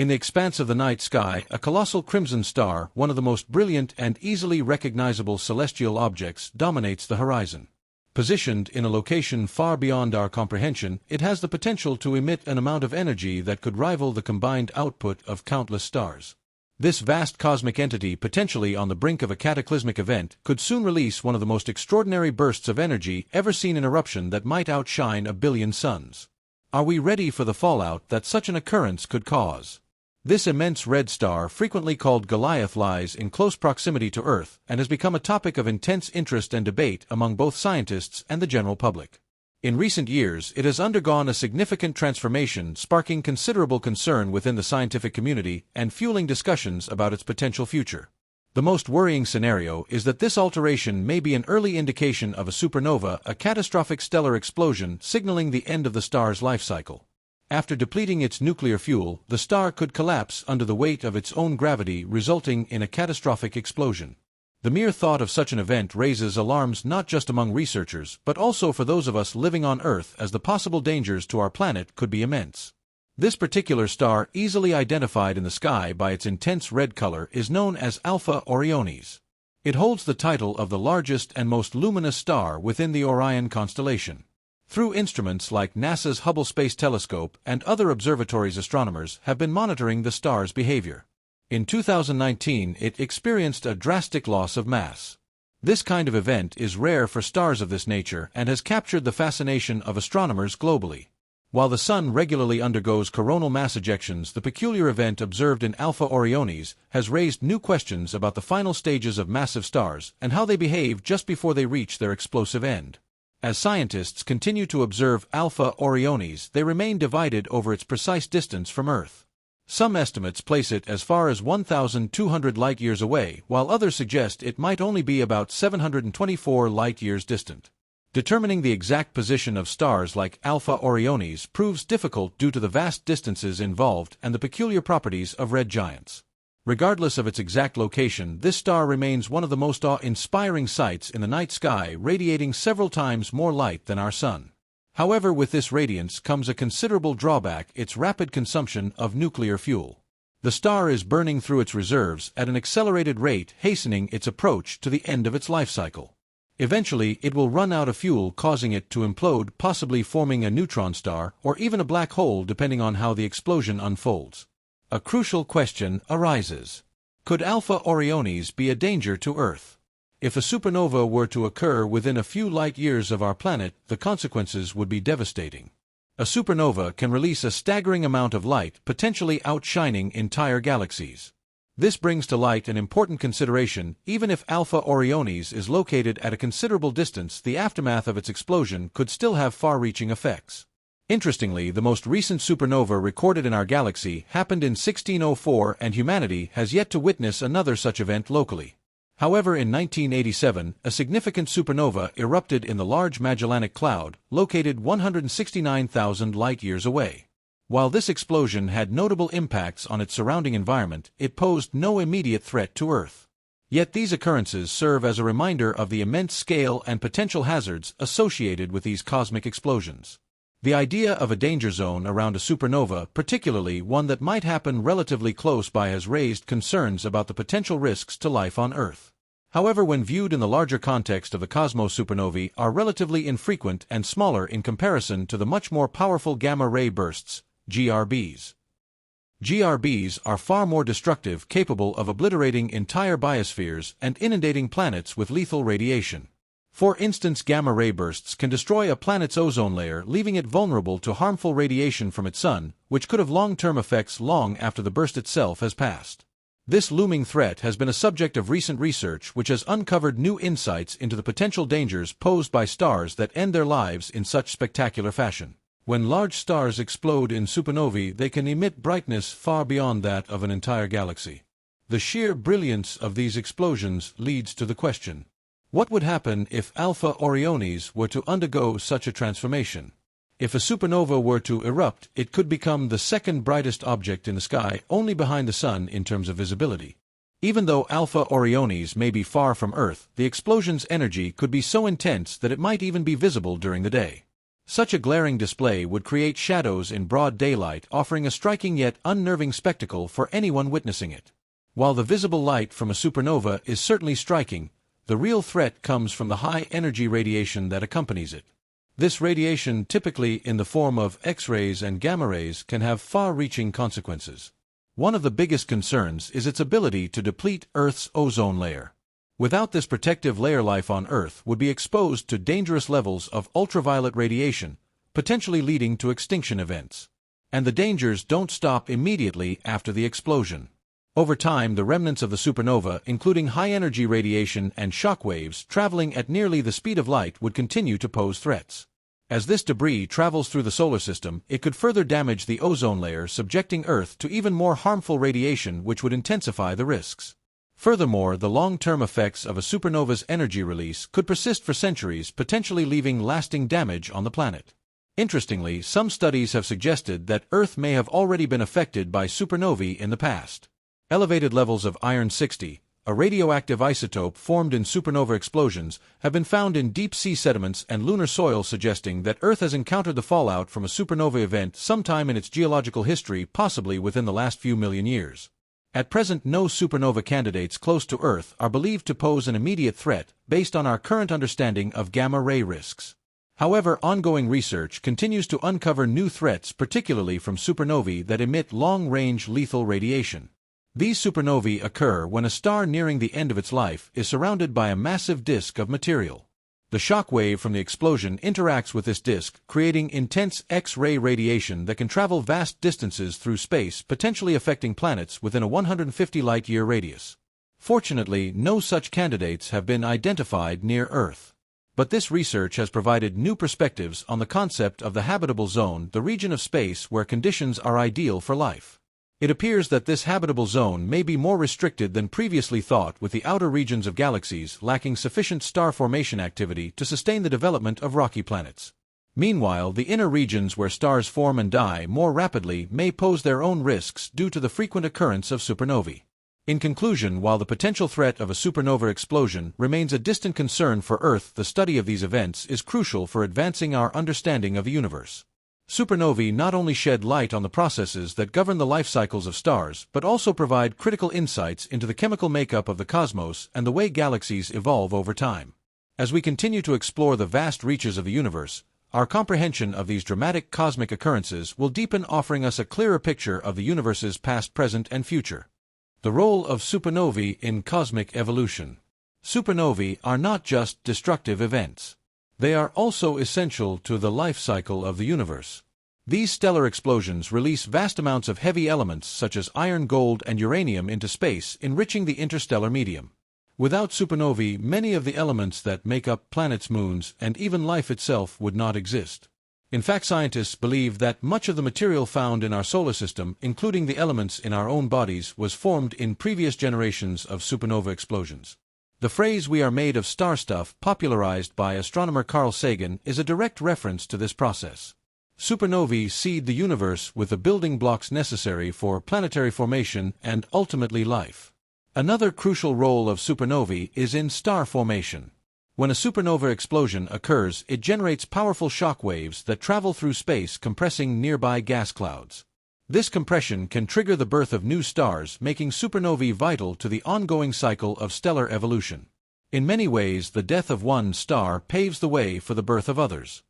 In the expanse of the night sky, a colossal crimson star, one of the most brilliant and easily recognizable celestial objects, dominates the horizon. Positioned in a location far beyond our comprehension, it has the potential to emit an amount of energy that could rival the combined output of countless stars. This vast cosmic entity, potentially on the brink of a cataclysmic event, could soon release one of the most extraordinary bursts of energy ever seen in eruption that might outshine a billion suns. Are we ready for the fallout that such an occurrence could cause? This immense red star, frequently called Goliath, lies in close proximity to Earth and has become a topic of intense interest and debate among both scientists and the general public. In recent years, it has undergone a significant transformation, sparking considerable concern within the scientific community and fueling discussions about its potential future. The most worrying scenario is that this alteration may be an early indication of a supernova, a catastrophic stellar explosion signaling the end of the star's life cycle. After depleting its nuclear fuel, the star could collapse under the weight of its own gravity, resulting in a catastrophic explosion. The mere thought of such an event raises alarms not just among researchers, but also for those of us living on Earth, as the possible dangers to our planet could be immense. This particular star, easily identified in the sky by its intense red color, is known as Alpha Orionis. It holds the title of the largest and most luminous star within the Orion constellation. Through instruments like NASA's Hubble Space Telescope and other observatories, astronomers have been monitoring the star's behavior. In 2019, it experienced a drastic loss of mass. This kind of event is rare for stars of this nature and has captured the fascination of astronomers globally. While the Sun regularly undergoes coronal mass ejections, the peculiar event observed in Alpha Orionis has raised new questions about the final stages of massive stars and how they behave just before they reach their explosive end. As scientists continue to observe Alpha Orionis, they remain divided over its precise distance from Earth. Some estimates place it as far as 1,200 light-years away, while others suggest it might only be about 724 light-years distant. Determining the exact position of stars like Alpha Orionis proves difficult due to the vast distances involved and the peculiar properties of red giants. Regardless of its exact location, this star remains one of the most awe-inspiring sights in the night sky, radiating several times more light than our Sun. However, with this radiance comes a considerable drawback: its rapid consumption of nuclear fuel. The star is burning through its reserves at an accelerated rate, hastening its approach to the end of its life cycle. Eventually, it will run out of fuel, causing it to implode, possibly forming a neutron star or even a black hole, depending on how the explosion unfolds. A crucial question arises. Could Alpha Orionis be a danger to Earth? If a supernova were to occur within a few light-years of our planet, the consequences would be devastating. A supernova can release a staggering amount of light, potentially outshining entire galaxies. This brings to light an important consideration: even if Alpha Orionis is located at a considerable distance, the aftermath of its explosion could still have far-reaching effects. Interestingly, the most recent supernova recorded in our galaxy happened in 1604, and humanity has yet to witness another such event locally. However, in 1987, a significant supernova erupted in the Large Magellanic Cloud, located 169,000 light-years away. While this explosion had notable impacts on its surrounding environment, it posed no immediate threat to Earth. Yet these occurrences serve as a reminder of the immense scale and potential hazards associated with these cosmic explosions. The idea of a danger zone around a supernova, particularly one that might happen relatively close by, has raised concerns about the potential risks to life on Earth. However, when viewed in the larger context of the cosmos, supernovae are relatively infrequent and smaller in comparison to the much more powerful gamma-ray bursts, GRBs. GRBs are far more destructive, capable of obliterating entire biospheres and inundating planets with lethal radiation. For instance, gamma-ray bursts can destroy a planet's ozone layer, leaving it vulnerable to harmful radiation from its sun, which could have long-term effects long after the burst itself has passed. This looming threat has been a subject of recent research, which has uncovered new insights into the potential dangers posed by stars that end their lives in such spectacular fashion. When large stars explode in supernovae, they can emit brightness far beyond that of an entire galaxy. The sheer brilliance of these explosions leads to the question: what would happen if Alpha Orionis were to undergo such a transformation? If a supernova were to erupt, it could become the second brightest object in the sky, only behind the Sun in terms of visibility. Even though Alpha Orionis may be far from Earth, the explosion's energy could be so intense that it might even be visible during the day. Such a glaring display would create shadows in broad daylight, offering a striking yet unnerving spectacle for anyone witnessing it. While the visible light from a supernova is certainly striking, the real threat comes from the high-energy radiation that accompanies it. This radiation, typically in the form of X-rays and gamma rays, can have far-reaching consequences. One of the biggest concerns is its ability to deplete Earth's ozone layer. Without this protective layer, life on Earth would be exposed to dangerous levels of ultraviolet radiation, potentially leading to extinction events. And the dangers don't stop immediately after the explosion. Over time, the remnants of the supernova, including high-energy radiation and shock waves traveling at nearly the speed of light, would continue to pose threats. As this debris travels through the solar system, it could further damage the ozone layer, subjecting Earth to even more harmful radiation, which would intensify the risks. Furthermore, the long-term effects of a supernova's energy release could persist for centuries, potentially leaving lasting damage on the planet. Interestingly, some studies have suggested that Earth may have already been affected by supernovae in the past. Elevated levels of iron-60, a radioactive isotope formed in supernova explosions, have been found in deep-sea sediments and lunar soil, suggesting that Earth has encountered the fallout from a supernova event sometime in its geological history, possibly within the last few million years. At present, no supernova candidates close to Earth are believed to pose an immediate threat, based on our current understanding of gamma-ray risks. However, ongoing research continues to uncover new threats, particularly from supernovae that emit long-range lethal radiation. These supernovae occur when a star nearing the end of its life is surrounded by a massive disk of material. The shock wave from the explosion interacts with this disk, creating intense X-ray radiation that can travel vast distances through space, potentially affecting planets within a 150 light-year radius. Fortunately, no such candidates have been identified near Earth. But this research has provided new perspectives on the concept of the habitable zone, the region of space where conditions are ideal for life. It appears that this habitable zone may be more restricted than previously thought, with the outer regions of galaxies lacking sufficient star formation activity to sustain the development of rocky planets. Meanwhile, the inner regions where stars form and die more rapidly may pose their own risks due to the frequent occurrence of supernovae. In conclusion, while the potential threat of a supernova explosion remains a distant concern for Earth, the study of these events is crucial for advancing our understanding of the universe. Supernovae not only shed light on the processes that govern the life cycles of stars, but also provide critical insights into the chemical makeup of the cosmos and the way galaxies evolve over time. As we continue to explore the vast reaches of the universe, our comprehension of these dramatic cosmic occurrences will deepen, offering us a clearer picture of the universe's past, present, and future. The role of supernovae in cosmic evolution. Supernovae are not just destructive events. They are also essential to the life cycle of the universe. These stellar explosions release vast amounts of heavy elements such as iron, gold, and uranium into space, enriching the interstellar medium. Without supernovae, many of the elements that make up planets, moons, and even life itself would not exist. In fact, scientists believe that much of the material found in our solar system, including the elements in our own bodies, was formed in previous generations of supernova explosions. The phrase "we are made of star stuff," popularized by astronomer Carl Sagan, is a direct reference to this process. Supernovae seed the universe with the building blocks necessary for planetary formation and ultimately life. Another crucial role of supernovae is in star formation. When a supernova explosion occurs, it generates powerful shock waves that travel through space, compressing nearby gas clouds. This compression can trigger the birth of new stars, making supernovae vital to the ongoing cycle of stellar evolution. In many ways, the death of one star paves the way for the birth of others.